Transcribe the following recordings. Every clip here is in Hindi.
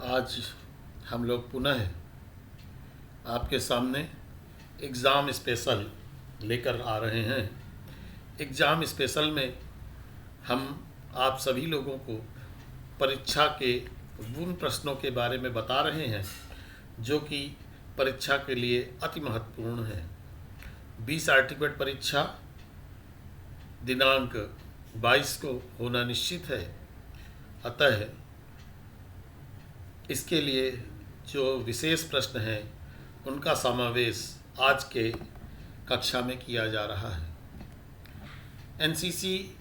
आज हम लोग पुनः आपके सामने एग्ज़ाम स्पेशल लेकर आ रहे हैं। एग्ज़ाम स्पेशल में हम आप सभी लोगों को परीक्षा के उन प्रश्नों के बारे में बता रहे हैं जो कि परीक्षा के लिए अति महत्वपूर्ण है। 20 आर्टिकल परीक्षा दिनांक 22 को होना निश्चित है। अतः इसके लिए जो विशेष प्रश्न हैं उनका समावेश आज के कक्षा में किया जा रहा है। एनसीसी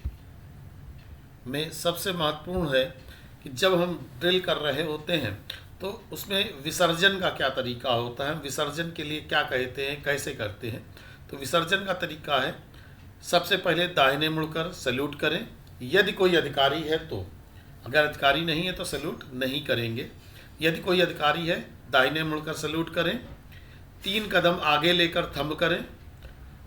में सबसे महत्वपूर्ण है कि जब हम ड्रिल कर रहे होते हैं तो उसमें विसर्जन का क्या तरीका होता है, विसर्जन के लिए क्या कहते हैं, कैसे करते हैं। तो विसर्जन का तरीका है, सबसे पहले दाहिने मुड़कर सैल्यूट करें यदि कोई अधिकारी है तो। अगर अधिकारी नहीं है तो सैल्यूट नहीं करेंगे। यदि कोई अधिकारी है दाहिने मुड़कर सैल्यूट करें, 3 कदम आगे लेकर थंब करें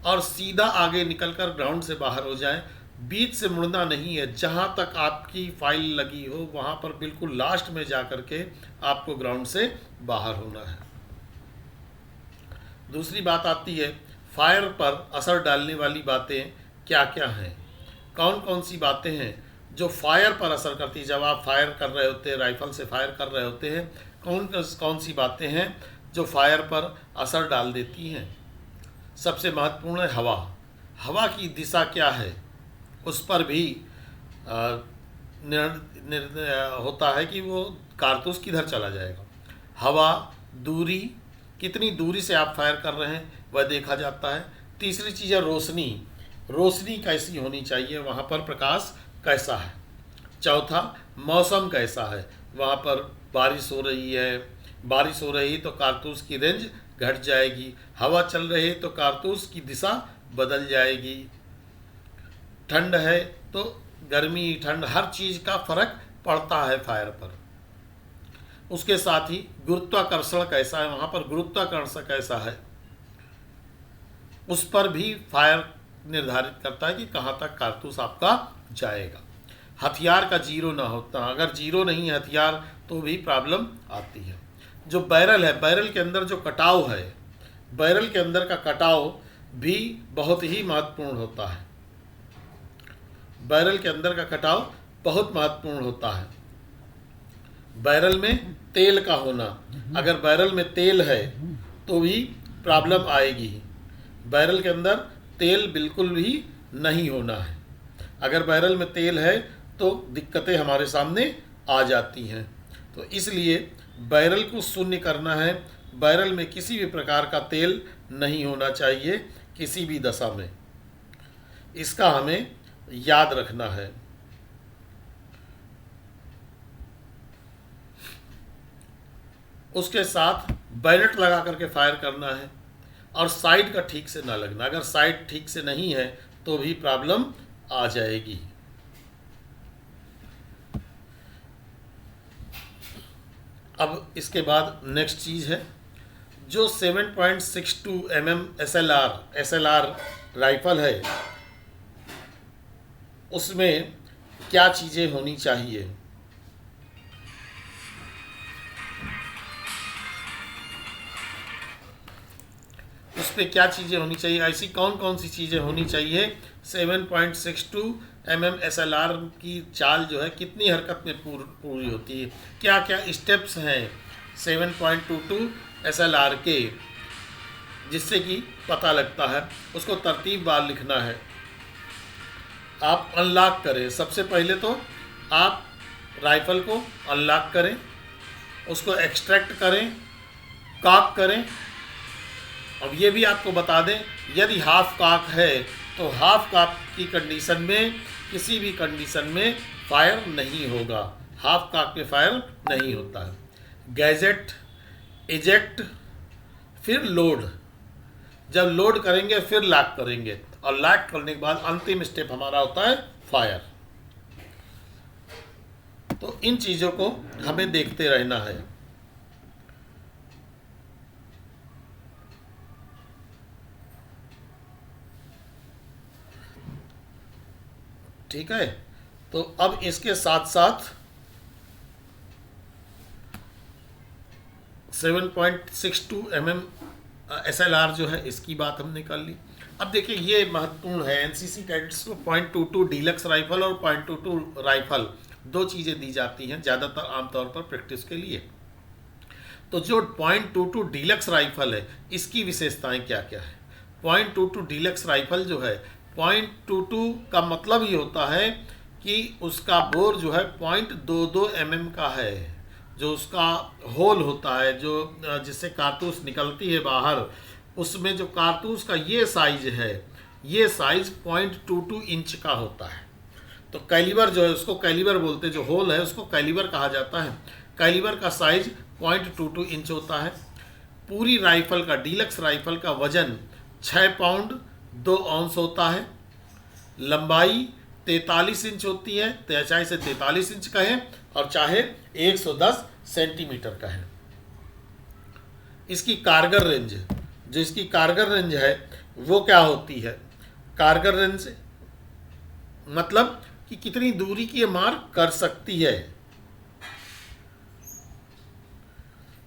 और सीधा आगे निकलकर ग्राउंड से बाहर हो जाएं। बीच से मुड़ना नहीं है, जहां तक आपकी फाइल लगी हो वहां पर बिल्कुल लास्ट में जा कर के आपको ग्राउंड से बाहर होना है। दूसरी बात आती है फायर पर असर डालने वाली बातें क्या क्या हैं, कौन कौन सी बातें हैं जो फायर पर असर करती है। जब आप फायर कर रहे होते हैं, राइफल से फायर कर रहे होते हैं, कौन कौन सी बातें हैं जो फायर पर असर डाल देती हैं। सबसे महत्वपूर्ण है हवा। हवा की दिशा क्या है उस पर भी निर्णय होता है कि वो कारतूस किधर चला जाएगा। हवा, दूरी, कितनी दूरी से आप फायर कर रहे हैं वह देखा जाता है। तीसरी चीज़ है रोशनी। रोशनी कैसी होनी चाहिए, वहाँ पर प्रकाश कैसा है। चौथा, मौसम कैसा है, वहाँ पर बारिश हो रही है, बारिश हो रही तो कारतूस की रेंज घट जाएगी, हवा चल रही है तो कारतूस की दिशा बदल जाएगी, ठंड है तो गर्मी ठंड, हर चीज़ का फर्क पड़ता है फायर पर। उसके साथ ही गुरुत्वाकर्षण कैसा है, वहाँ पर गुरुत्वाकर्षण कैसा है, उस पर भी फायर निर्धारित करता है कि कहाँ तक कारतूस आपका जाएगा। हथियार का जीरो ना होता, अगर जीरो नहीं है हथियार तो भी प्रॉब्लम आती है। जो बैरल है, बैरल के अंदर जो कटाव है, बैरल के अंदर का कटाव भी बहुत ही महत्वपूर्ण होता है। बैरल के अंदर का कटाव बहुत महत्वपूर्ण होता है। बैरल में तेल का होना, अगर बैरल में तेल है तो भी प्रॉब्लम आएगी। बैरल के अंदर तेल बिल्कुल भी नहीं होना है। अगर बैरल में तेल है तो दिक्कतें हमारे सामने आ जाती हैं। तो इसलिए बैरल को शून्य करना है। बैरल में किसी भी प्रकार का तेल नहीं होना चाहिए किसी भी दशा में, इसका हमें याद रखना है। उसके साथ बैलेट लगा करके फायर करना है और साइड का ठीक से ना लगना। अगर साइड ठीक से नहीं है तो भी प्रॉब्लम आ जाएगी। अब इसके बाद नेक्स्ट चीज़ है जो 7.62 mm SLR राइफल है, उसमें क्या चीज़ें होनी चाहिए। उस पर क्या चीज़ें होनी चाहिए, ऐसी कौन कौन सी चीज़ें होनी चाहिए। 7.62 mm SLR की चाल जो है कितनी हरकत में पूरी होती है, क्या क्या स्टेप्स हैं 7.22 SLR के, जिससे कि पता लगता है। उसको तरतीबवार लिखना है। आप अनलॉक करें, सबसे पहले तो आप राइफल को अनलॉक करें, उसको एक्सट्रैक्ट करें, कॉक करें। अब ये भी आपको बता दें, यदि हाफ कॉक है तो हाफ कॉक की कंडीशन में किसी भी कंडीशन में फायर नहीं होगा, हाफ कॉक में फायर नहीं होता है। गैजेट, इजेक्ट, फिर लोड। जब लोड करेंगे फिर लॉक करेंगे और लॉक करने के बाद अंतिम स्टेप हमारा होता है फायर। तो इन चीज़ों को हमें देखते रहना है। ठीक है, तो अब इसके साथ साथ 7.62 mm SLR जो है, इसकी बात हमने कर ली। अब देखिए ये महत्वपूर्ण है, एनसीसी कैडेट्स को .22 डीलक्स राइफल और .22 राइफल दो चीज़ें दी जाती हैं ज़्यादातर आमतौर पर प्रैक्टिस के लिए। तो जो .22 डीलक्स राइफल है, इसकी विशेषताएं क्या क्या है? .22 डीलक्स राइफल जो है, .22 का मतलब ये होता है कि उसका बोर जो है 0.22 mm का है। जो उसका होल होता है, जो जिससे कारतूस निकलती है बाहर, उसमें जो कारतूस का ये साइज है, ये साइज 0.22 इंच का होता है। तो कैलिबर जो है, उसको कैलिबर बोलते हैं, जो होल है उसको कैलिबर कहा जाता है। कैलिबर का साइज 0.22 इंच होता है। पूरी राइफल का, डीलक्स राइफल का वजन 6 पाउंड 2 औंस होता है। लंबाई 43 इंच होती है, चाहे से 43 इंच का है और चाहे 110 सेंटीमीटर का है। इसकी कारगर रेंज, जो इसकी कारगर रेंज है वो क्या होती है? कारगर रेंज मतलब कि कितनी दूरी की ये मार कर सकती है,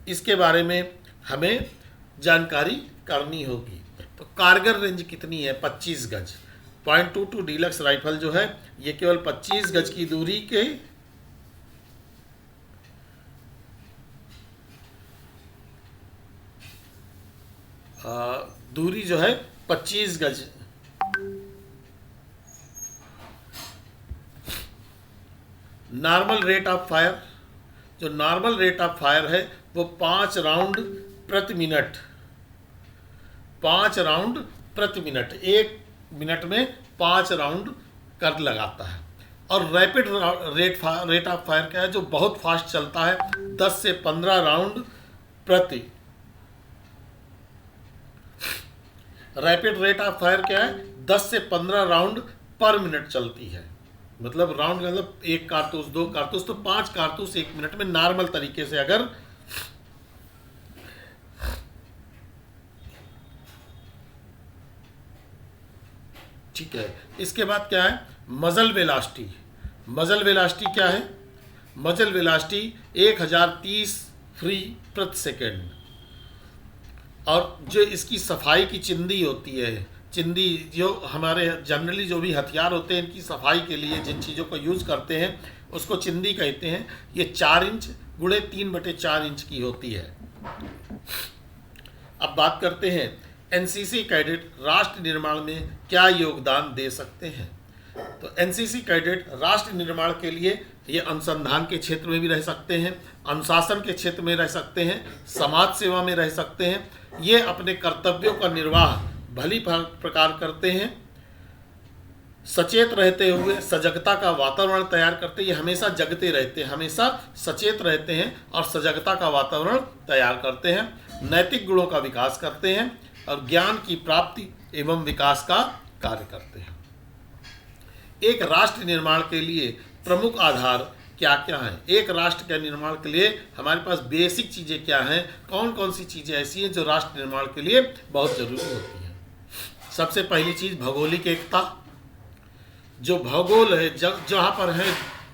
इसके बारे में हमें जानकारी करनी होगी। तो कारगर रेंज कितनी है? 25 गज। .22 डीलक्स राइफल जो है, ये केवल 25 गज की दूरी के दूरी जो है 25 गज। नॉर्मल रेट ऑफ फायर, जो नॉर्मल रेट ऑफ फायर है वो 5 राउंड प्रति मिनट, 5 राउंड प्रति मिनट, 1 मिनट में 5 राउंड कर लगाता है। और रैपिड रेट ऑफ फायर क्या है? जो बहुत फास्ट चलता है, 10 से 15 राउंड प्रति। रैपिड रेट ऑफ फायर क्या है? 10 से 15 राउंड पर मिनट चलती है। मतलब राउंड मतलब 1 कारतूस, 2 कारतूस, तो 5 कारतूस 1 मिनट में नॉर्मल तरीके से अगर ठीक है। इसके बाद क्या है? मजल वेलासिटी। मजल वेलासिटी क्या है? मजल वेलासिटी 1030 फ्री प्रति सेकेंड। और जो इसकी सफाई की चिंदी होती है, चिंदी जो हमारे जनरली जो भी हथियार होते हैं, इनकी सफाई के लिए जिन चीज़ों का यूज़ करते हैं उसको चिंदी कहते हैं। ये 4 इंच गुणे 3/4 इंच की होती है। अब बात करते हैं एनसीसी कैडेट राष्ट्र निर्माण में क्या योगदान दे सकते हैं। तो एनसीसी कैडेट राष्ट्र निर्माण के लिए ये अनुसंधान के क्षेत्र में भी रह सकते हैं, अनुशासन के क्षेत्र में रह सकते हैं, समाज सेवा में रह सकते हैं। ये अपने कर्तव्यों का निर्वाह भली प्रकार करते हैं, सचेत रहते हुए सजगता का वातावरण तैयार करते हैं। ये हमेशा जगते रहते हैं, हमेशा सचेत रहते हैं और सजगता का वातावरण तैयार करते हैं। नैतिक गुणों का विकास करते हैं और ज्ञान की प्राप्ति एवं विकास का कार्य करते हैं। एक राष्ट्र निर्माण के लिए प्रमुख आधार क्या क्या हैं? एक राष्ट्र के निर्माण के लिए हमारे पास बेसिक चीज़ें क्या हैं? कौन कौन सी चीज़ें ऐसी हैं जो राष्ट्र निर्माण के लिए बहुत ज़रूरी होती हैं? सबसे पहली चीज़ भौगोलिक एकता। जो भूगोल है, जहाँ पर है,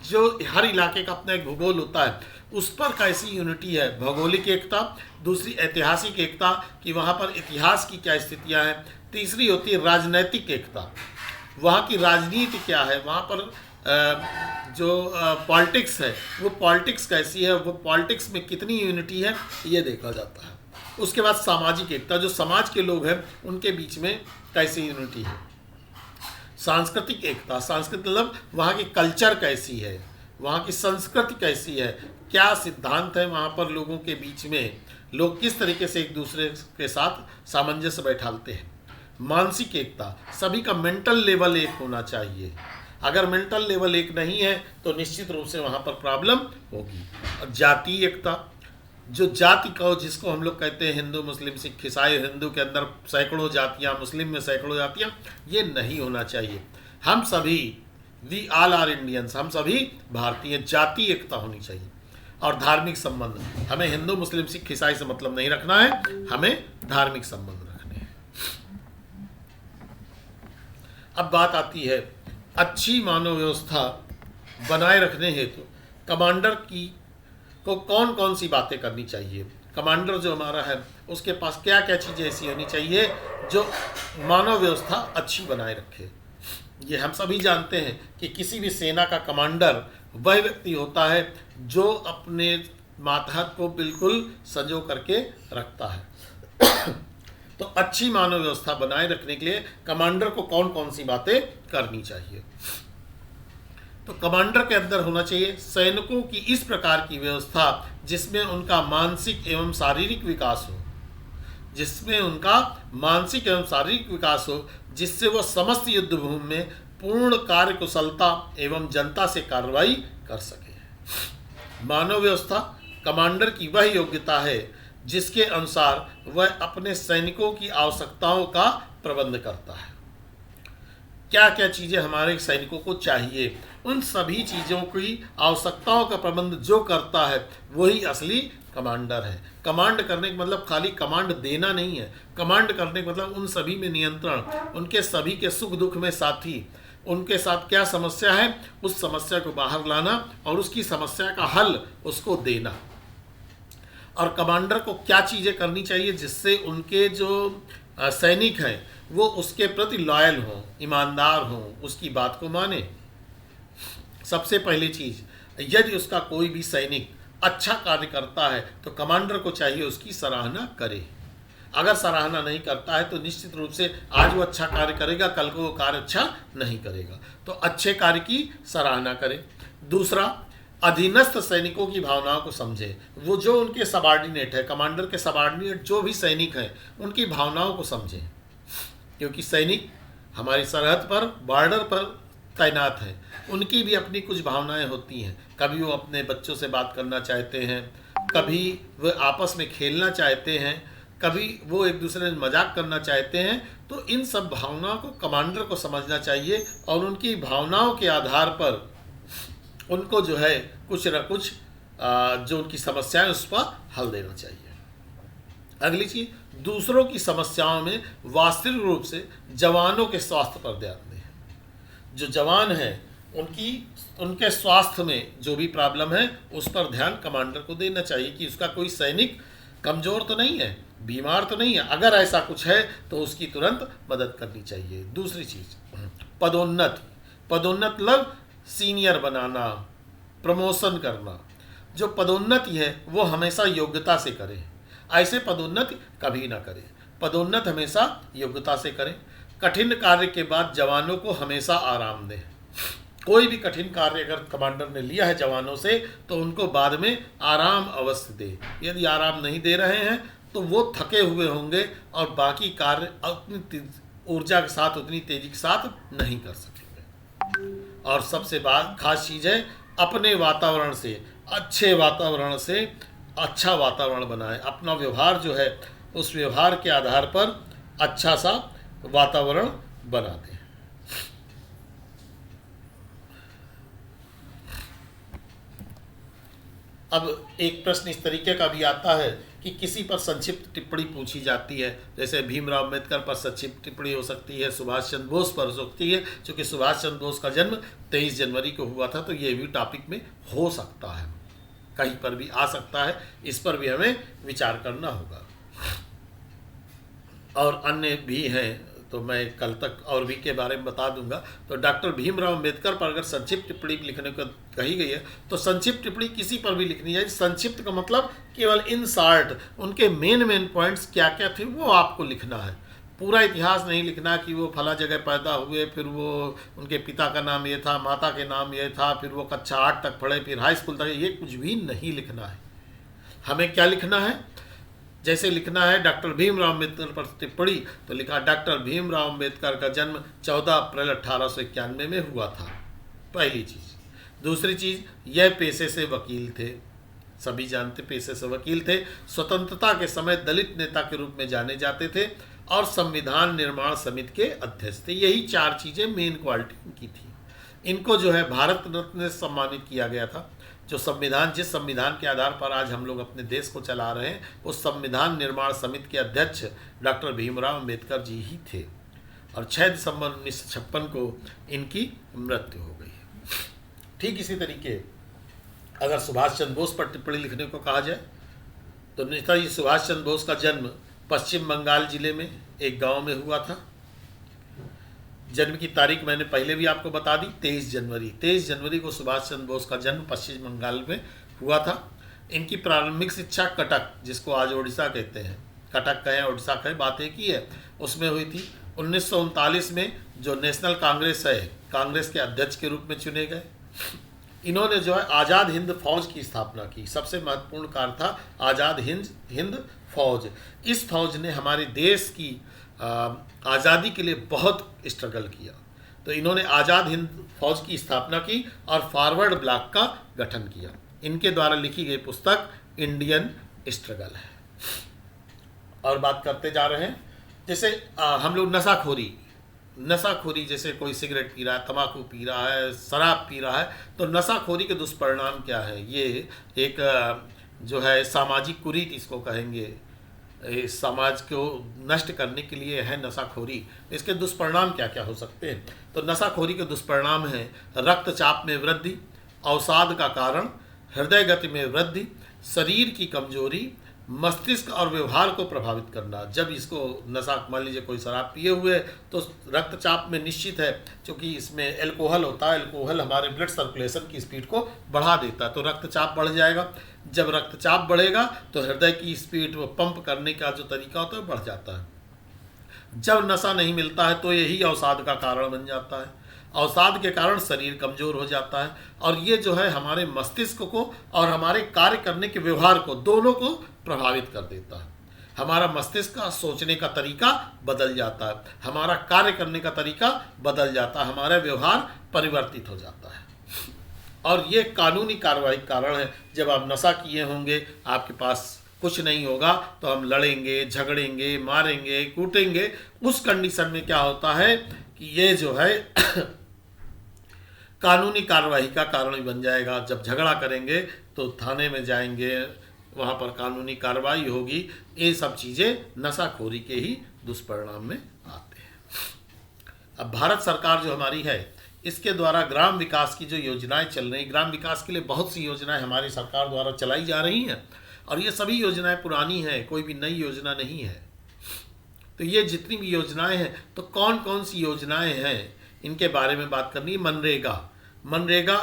जो हर इलाके का अपना एक भूगोल होता है, उस पर कैसी यूनिटी है, भौगोलिक एकता। दूसरी ऐतिहासिक एकता कि वहाँ पर इतिहास की क्या स्थितियाँ हैं। तीसरी होती है राजनैतिक एकता, वहाँ की राजनीति क्या है, वहाँ पर जो पॉलिटिक्स है वो पॉलिटिक्स कैसी है, वो पॉलिटिक्स में कितनी यूनिटी है, ये देखा जाता है। उसके बाद सामाजिक एकता, जो समाज के लोग हैं उनके बीच में कैसी यूनिटी है। सांस्कृतिक एकता, सांस्कृतिक मतलब वहाँ की कल्चर कैसी है, वहाँ की संस्कृति कैसी है, क्या सिद्धांत है वहाँ पर लोगों के बीच में, लोग किस तरीके से एक दूसरे के साथ सामंजस्य बैठाते हैं। मानसिक एकता, सभी का मेंटल लेवल एक होना चाहिए। अगर मेंटल लेवल एक नहीं है तो निश्चित रूप से वहाँ पर प्रॉब्लम होगी। और जातीय एकता, जो जाति का, जिसको हम लोग कहते हैं हिंदू मुस्लिम सिख ईसाई, हिंदू के अंदर सैकड़ों जातियाँ, मुस्लिम में सैकड़ों जातियाँ, ये नहीं होना चाहिए। हम सभी, वी ऑल आर इंडियंस, हम सभी भारतीय। जातीय एकता होनी चाहिए। और धार्मिक संबंध, हमें हिंदू मुस्लिम सिख ईसाई से मतलब नहीं रखना है, हमें धार्मिक संबंध रखने हैं। अब बात आती है अच्छी मानव व्यवस्था बनाए रखने हेतु कमांडर की को कौन कौन सी बातें करनी चाहिए। कमांडर जो हमारा है उसके पास क्या क्या चीज़ें ऐसी होनी चाहिए जो मानव व्यवस्था अच्छी बनाए रखे। ये हम सभी जानते हैं कि किसी भी सेना का कमांडर वह व्यक्ति होता है जो अपने मातहत को बिल्कुल संजो करके रखता है। तो अच्छी मानव व्यवस्था बनाए रखने के लिए कमांडर को कौन कौन सी बातें करनी चाहिए। तो कमांडर के अंदर होना चाहिए सैनिकों की इस प्रकार की व्यवस्था जिसमें उनका मानसिक एवं शारीरिक विकास हो, जिससे वह समस्त युद्ध भूमि में पूर्ण कार्य कुशलता एवं जनता से कार्रवाई कर सके। मानव व्यवस्था कमांडर की वह योग्यता है जिसके अनुसार वह अपने सैनिकों की आवश्यकताओं का प्रबंध करता है। क्या क्या चीज़ें हमारे सैनिकों को चाहिए, उन सभी चीज़ों की आवश्यकताओं का प्रबंध जो करता है वही असली कमांडर है। कमांड करने का मतलब खाली कमांड देना नहीं है। कमांड करने का मतलब उन सभी में नियंत्रण, उनके सभी के सुख दुख में साथी, उनके साथ क्या समस्या है उस समस्या को बाहर लाना और उसकी समस्या का हल उसको देना। और कमांडर को क्या चीज़ें करनी चाहिए जिससे उनके जो सैनिक हैं वो उसके प्रति लॉयल हों, ईमानदार हों, उसकी बात को माने। सबसे पहली चीज़, यदि उसका कोई भी सैनिक अच्छा कार्य करता है तो कमांडर को चाहिए उसकी सराहना करे। अगर सराहना नहीं करता है तो निश्चित रूप से आज वो अच्छा कार्य करेगा, कल को वो कार्य अच्छा नहीं करेगा। तो अच्छे कार्य की सराहना करे। दूसरा, अधीनस्थ सैनिकों की भावनाओं को समझे। वो जो उनके सबॉर्डिनेट है, कमांडर के सबॉर्डिनेट जो भी सैनिक हैं उनकी भावनाओं को समझें, क्योंकि सैनिक हमारी सरहद पर, बॉर्डर पर तैनात हैं, उनकी भी अपनी कुछ भावनाएं होती हैं। कभी वो अपने बच्चों से बात करना चाहते हैं, कभी वो आपस में खेलना चाहते हैं, कभी वो एक दूसरे से मजाक करना चाहते हैं। तो इन सब भावनाओं को कमांडर को समझना चाहिए और उनकी भावनाओं के आधार पर उनको जो है कुछ न कुछ जो उनकी समस्याएं उस पर हल देना चाहिए। अगली चीज़, दूसरों की समस्याओं में वास्तविक रूप से जवानों के स्वास्थ्य पर ध्यान दें। जो जवान हैं उनके स्वास्थ्य में जो भी प्रॉब्लम है उस पर ध्यान कमांडर को देना चाहिए कि उसका कोई सैनिक कमज़ोर तो नहीं है, बीमार तो नहीं है। अगर ऐसा कुछ है तो उसकी तुरंत मदद करनी चाहिए। दूसरी चीज़, पदोन्नति मतलब सीनियर बनाना, प्रमोशन करना। जो पदोन्नति है वो हमेशा योग्यता से करें, ऐसे पदोन्नति कभी ना करें। पदोन्नति हमेशा योग्यता से करें। कठिन कार्य के बाद जवानों को हमेशा आराम दें। कोई भी कठिन कार्य अगर कमांडर ने लिया है जवानों से तो उनको बाद में आराम अवश्य दे। यदि आराम नहीं दे रहे हैं तो वो थके हुए होंगे और बाकी कार्य उतनी ऊर्जा के साथ, उतनी तेजी के साथ नहीं कर सकेंगे। और सबसे खास चीज़ है, अपने वातावरण से, अच्छे वातावरण से अच्छा वातावरण बनाएं। अपना व्यवहार जो है उस व्यवहार के आधार पर अच्छा सा वातावरण बना दें। अब एक प्रश्न इस तरीके का भी आता है कि किसी पर संक्षिप्त टिप्पणी पूछी जाती है, जैसे भीमराव अम्बेडकर पर संक्षिप्त टिप्पणी हो सकती है, सुभाष चंद्र बोस पर हो सकती है। क्योंकि सुभाष चंद्र बोस का जन्म 23 जनवरी को हुआ था तो ये भी टॉपिक में हो सकता है, कहीं पर भी आ सकता है। इस पर भी हमें विचार करना होगा। और अन्य भी हैं तो मैं कल तक और भी के बारे में बता दूंगा। तो डॉक्टर भीमराव अम्बेडकर पर अगर संक्षिप्त टिप्पणी लिखने को कही गई है तो संक्षिप्त टिप्पणी किसी पर भी लिखनी है। संक्षिप्त का मतलब केवल इन शॉर्ट उनके मेन पॉइंट्स क्या क्या थे वो आपको लिखना है। पूरा इतिहास नहीं लिखना कि वो फला जगह पैदा हुए, फिर वो उनके पिता का नाम ये था, माता के नाम ये था, फिर वो कक्षा 8 तक पढ़े, फिर हाई स्कूल तक, ये कुछ भी नहीं लिखना है। हमें क्या लिखना है, जैसे लिखना है डॉक्टर भीमराव अम्बेडकर पर टिप्पणी तो लिखा डॉक्टर भीमराव अम्बेडकर का जन्म 14 अप्रैल 1891 में हुआ था, पहली चीज़। दूसरी चीज़, यह पेशे से वकील थे, सभी जानते पेशे से वकील थे। स्वतंत्रता के समय दलित नेता के रूप में जाने जाते थे और संविधान निर्माण समिति के अध्यक्ष थे। यही 4 चीज़ें मेन क्वालिटी इनकी थी। इनको जो है भारत रत्न से सम्मानित किया गया था। जो संविधान, जिस संविधान के आधार पर आज हम लोग अपने देश को चला रहे हैं, उस संविधान निर्माण समिति के अध्यक्ष डॉक्टर भीमराव अम्बेडकर जी ही थे। और 6 दिसंबर 1956 को इनकी मृत्यु हो गई। ठीक इसी तरीके अगर सुभाष चंद्र बोस पर टिप्पणी लिखने को कहा जाए तो नेताजी सुभाष चंद्र बोस का जन्म पश्चिम बंगाल जिले में एक गांव में हुआ था। जन्म की तारीख मैंने पहले भी आपको बता दी, 23 जनवरी को सुभाष चंद्र बोस का जन्म पश्चिम बंगाल में हुआ था। इनकी प्रारंभिक शिक्षा कटक, जिसको आज उड़ीसा कहते हैं, कटक कहें उड़ीसा कहें, बात एक ही है, उसमें हुई थी। 1939 में जो नेशनल कांग्रेस है, कांग्रेस के अध्यक्ष के रूप में चुने गए। इन्होंने जो है आज़ाद हिंद फौज की स्थापना की। सबसे महत्वपूर्ण कार्य था आज़ाद हिंद फौज। इस फौज ने हमारे देश की आज़ादी के लिए बहुत स्ट्रगल किया। तो इन्होंने आज़ाद हिंद फौज की स्थापना की और फॉरवर्ड ब्लॉक का गठन किया। इनके द्वारा लिखी गई पुस्तक इंडियन स्ट्रगल है। और बात करते जा रहे हैं, जैसे हम लोग नशाखोरी, जैसे कोई सिगरेट पी रहा है, तंबाकू पी रहा है, शराब पी रहा है, तो नशाखोरी के दुष्परिणाम क्या है? ये एक जो है सामाजिक कुरीति इसको कहेंगे, इस समाज को नष्ट करने के लिए है नशाखोरी। इसके दुष्परिणाम क्या क्या हो सकते हैं? तो नशाखोरी के दुष्परिणाम हैं रक्तचाप में वृद्धि, अवसाद का कारण, हृदय गति में वृद्धि, शरीर की कमजोरी, मस्तिष्क और व्यवहार को प्रभावित करना। जब इसको नशा, मान लीजिए कोई शराब पिए हुए तो रक्तचाप में निश्चित है, क्योंकि इसमें एल्कोहल होता है, एल्कोहल हमारे ब्लड सर्कुलेशन की स्पीड को बढ़ा देता है, तो रक्तचाप बढ़ जाएगा। जब रक्तचाप बढ़ेगा तो हृदय की स्पीड पंप करने का जो तरीका होता है बढ़ जाता है। जब नशा नहीं मिलता है तो यही अवसाद का कारण बन जाता है। अवसाद के कारण शरीर कमजोर हो जाता है और ये जो है हमारे मस्तिष्क को और हमारे कार्य करने के व्यवहार को, दोनों को प्रभावित कर देता है। हमारा मस्तिष्क का सोचने का तरीका बदल जाता है, हमारा कार्य करने का तरीका बदल जाता है, हमारा व्यवहार परिवर्तित हो जाता है। और ये कानूनी कार्रवाई कारण है। जब आप नशा किए होंगे, आपके पास कुछ नहीं होगा तो हम लड़ेंगे, झगड़ेंगे, मारेंगे, कूटेंगे। उस कंडीशन में क्या होता है कि ये जो है कानूनी कार्रवाई का कारण ही बन जाएगा। जब झगड़ा करेंगे तो थाने में जाएंगे, वहाँ पर कानूनी कार्रवाई होगी। ये सब चीज़ें नशाखोरी के ही दुष्परिणाम में आते हैं। अब भारत सरकार जो हमारी है, इसके द्वारा ग्राम विकास की जो योजनाएं चल रही, ग्राम विकास के लिए बहुत सी योजनाएं हमारी सरकार द्वारा चलाई जा रही हैं और ये सभी योजनाएं पुरानी हैं, कोई भी नई योजना नहीं है। तो ये जितनी भी योजनाएं हैं, तो कौन कौन सी योजनाएं हैं इनके बारे में बात करनी। मनरेगा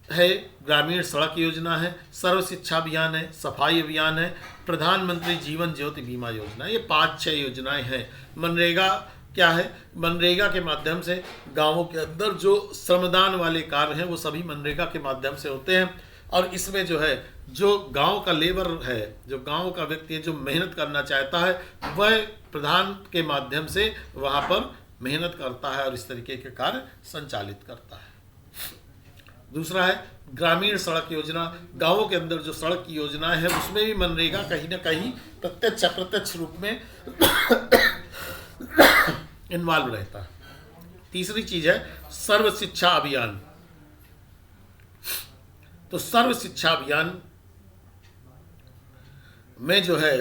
है, ग्रामीण सड़क योजना है, सर्व शिक्षा अभियान है, सफाई अभियान है, प्रधानमंत्री जीवन ज्योति बीमा योजना, ये 5-6 योजनाएं हैं। मनरेगा क्या है? मनरेगा के माध्यम से गांवों के अंदर जो श्रमदान वाले कार्य हैं वो सभी मनरेगा के माध्यम से होते हैं। और इसमें जो है, जो गांव का लेबर है, जो गांव का व्यक्ति है, जो मेहनत करना चाहता है, वह प्रधान के माध्यम से वहाँ पर मेहनत करता है और इस तरीके के कार्य संचालित करता है। दूसरा है ग्रामीण सड़क योजना। गांवों के अंदर जो सड़क की योजनाएं हैं उसमें भी मनरेगा कहीं ना कहीं प्रत्यक्ष अप्रत्यक्ष रूप में इन्वॉल्व रहता है। तीसरी चीज है सर्व शिक्षा अभियान। तो सर्व शिक्षा अभियान में जो है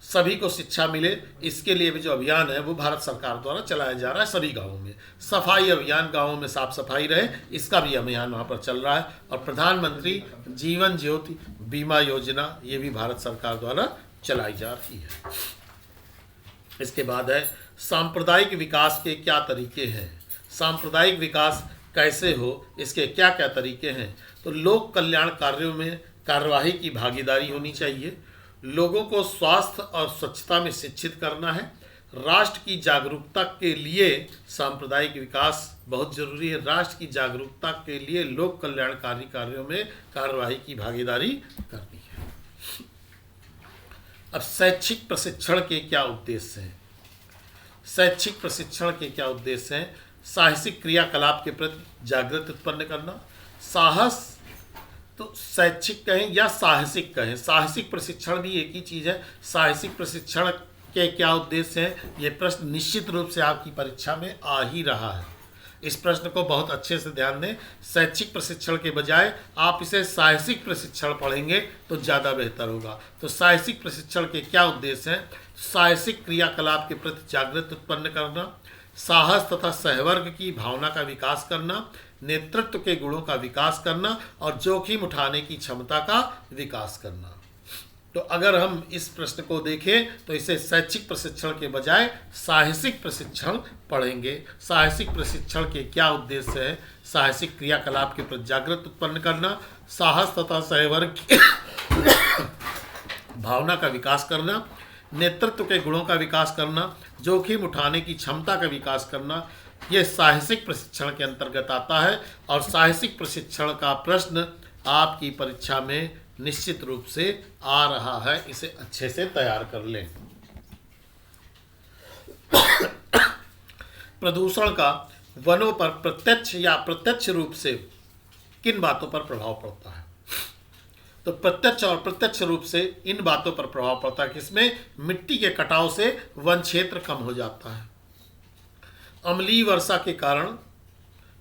सभी को शिक्षा मिले, इसके लिए भी जो अभियान है वो भारत सरकार द्वारा चलाया जा रहा है सभी गांवों में। सफाई अभियान, गांवों में साफ सफाई रहे, इसका भी अभियान वहाँ पर चल रहा है। और प्रधानमंत्री जीवन ज्योति बीमा योजना, ये भी भारत सरकार द्वारा चलाई जा रही है। इसके बाद है सांप्रदायिक विकास के क्या तरीके हैं। सांप्रदायिक विकास कैसे हो, इसके क्या क्या तरीके हैं। तो लोक कल्याण कार्यों में कार्यवाही की भागीदारी होनी चाहिए। लोगों को स्वास्थ्य और स्वच्छता में शिक्षित करना है। राष्ट्र की जागरूकता के लिए सांप्रदायिक विकास बहुत जरूरी है। राष्ट्र की जागरूकता के लिए लोक कल्याणकारी कार्यों में कार्यवाही की भागीदारी करनी है। अब शैक्षिक प्रशिक्षण के क्या उद्देश्य हैं? शैक्षिक प्रशिक्षण के क्या उद्देश्य हैं? साहसिक क्रियाकलाप के प्रति जागृति उत्पन्न करना। साहस तो शैक्षिक कहें या साहसिक कहें, साहसिक प्रशिक्षण भी एक ही चीज़ है। साहसिक प्रशिक्षण के क्या उद्देश्य हैं, ये प्रश्न निश्चित रूप से आपकी परीक्षा में आ ही रहा है। इस प्रश्न को बहुत अच्छे से ध्यान दें। शैक्षिक प्रशिक्षण के बजाय आप इसे साहसिक प्रशिक्षण पढ़ेंगे तो ज़्यादा बेहतर होगा। तो साहसिक प्रशिक्षण के क्या उद्देश्य हैं? साहसिक क्रियाकलाप के प्रति जागृति उत्पन्न करना, साहस तथा सहवर्ग की भावना का विकास करना, नेतृत्व के गुणों का विकास करना और जोखिम उठाने की क्षमता का विकास करना। तो अगर हम इस प्रश्न को देखें तो इसे शैक्षिक प्रशिक्षण के बजाय साहसिक प्रशिक्षण पढ़ेंगे। साहसिक प्रशिक्षण के क्या उद्देश्य है? साहसिक क्रियाकलाप के प्रति जागृत उत्पन्न करना, साहस तथा सहवर्ग की भावना का विकास करना, नेतृत्व के गुणों का विकास करना, जोखिम उठाने की क्षमता का विकास करना, यह साहसिक प्रशिक्षण के अंतर्गत आता है। और साहसिक प्रशिक्षण का प्रश्न आपकी परीक्षा में निश्चित रूप से आ रहा है, इसे अच्छे से तैयार कर लें। प्रदूषण का वनों पर प्रत्यक्ष या अप्रत्यक्ष रूप से किन बातों पर प्रभाव पड़ता है? तो प्रत्यक्ष और प्रत्यक्ष रूप से इन बातों पर प्रभाव पड़ता है। किसमें? मिट्टी के कटाव से वन क्षेत्र कम हो जाता है, अम्लीय वर्षा के कारण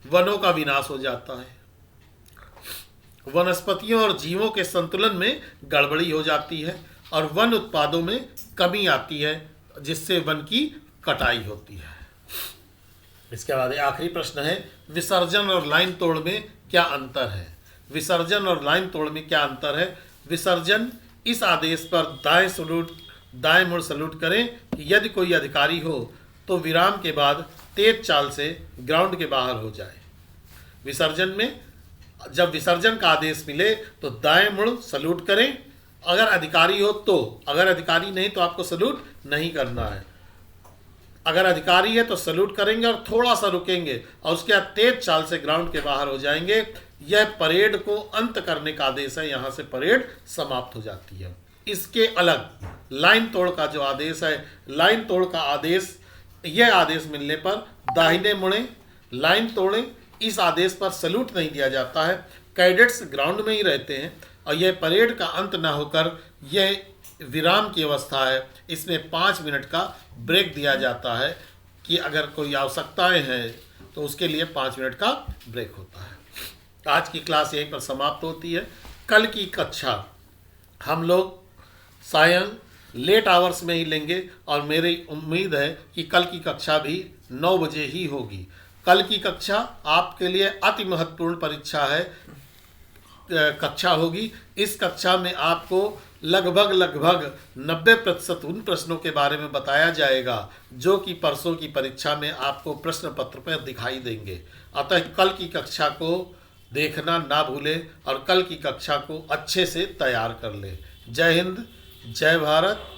वनों का विनाश हो जाता है, वनस्पतियों और जीवों के संतुलन में गड़बड़ी हो जाती है और वन उत्पादों में कमी आती है, जिससे वन की कटाई होती है। इसके बाद आखिरी प्रश्न है, विसर्जन और लाइन तोड़ में क्या अंतर है? विसर्जन और लाइन तोड़ में क्या अंतर है? विसर्जन इस आदेश पर दाएं मुड़ सलूट करें कि यदि कोई अधिकारी हो तो विराम के बाद तेज चाल से ग्राउंड के बाहर हो जाए। विसर्जन में जब विसर्जन का आदेश मिले तो दाएं मुड़ सलूट करें, अगर अधिकारी हो तो, अगर अधिकारी नहीं तो आपको सलूट नहीं करना है। अगर अधिकारी है तो सलूट करेंगे और थोड़ा सा रुकेंगे और उसके बाद तेज चाल से ग्राउंड के बाहर हो जाएंगे। यह परेड को अंत करने का आदेश है, यहाँ से परेड समाप्त हो जाती है। इसके अलग लाइन तोड़ का जो आदेश है, लाइन तोड़ का आदेश, यह आदेश मिलने पर दाहिने मुड़ें, लाइन तोड़ें, इस आदेश पर सलूट नहीं दिया जाता है। कैडेट्स ग्राउंड में ही रहते हैं और यह परेड का अंत ना होकर यह विराम की अवस्था है। इसमें 5 मिनट का ब्रेक दिया जाता है कि अगर कोई आवश्यकताएं हैं तो उसके लिए 5 मिनट का ब्रेक होता है। आज की क्लास यहीं पर समाप्त होती है। कल की कक्षा हम लोग सायं लेट आवर्स में ही लेंगे और मेरी उम्मीद है कि कल की कक्षा भी 9 बजे ही होगी। कल की कक्षा आपके लिए अति महत्वपूर्ण परीक्षा है, कक्षा होगी। इस कक्षा में आपको लगभग 90% उन प्रश्नों के बारे में बताया जाएगा जो कि परसों की परीक्षा में आपको प्रश्न पत्र पर दिखाई देंगे। अतः कल की कक्षा को देखना ना भूलें और कल की कक्षा को अच्छे से तैयार कर लें। जय हिंद, जय भारत।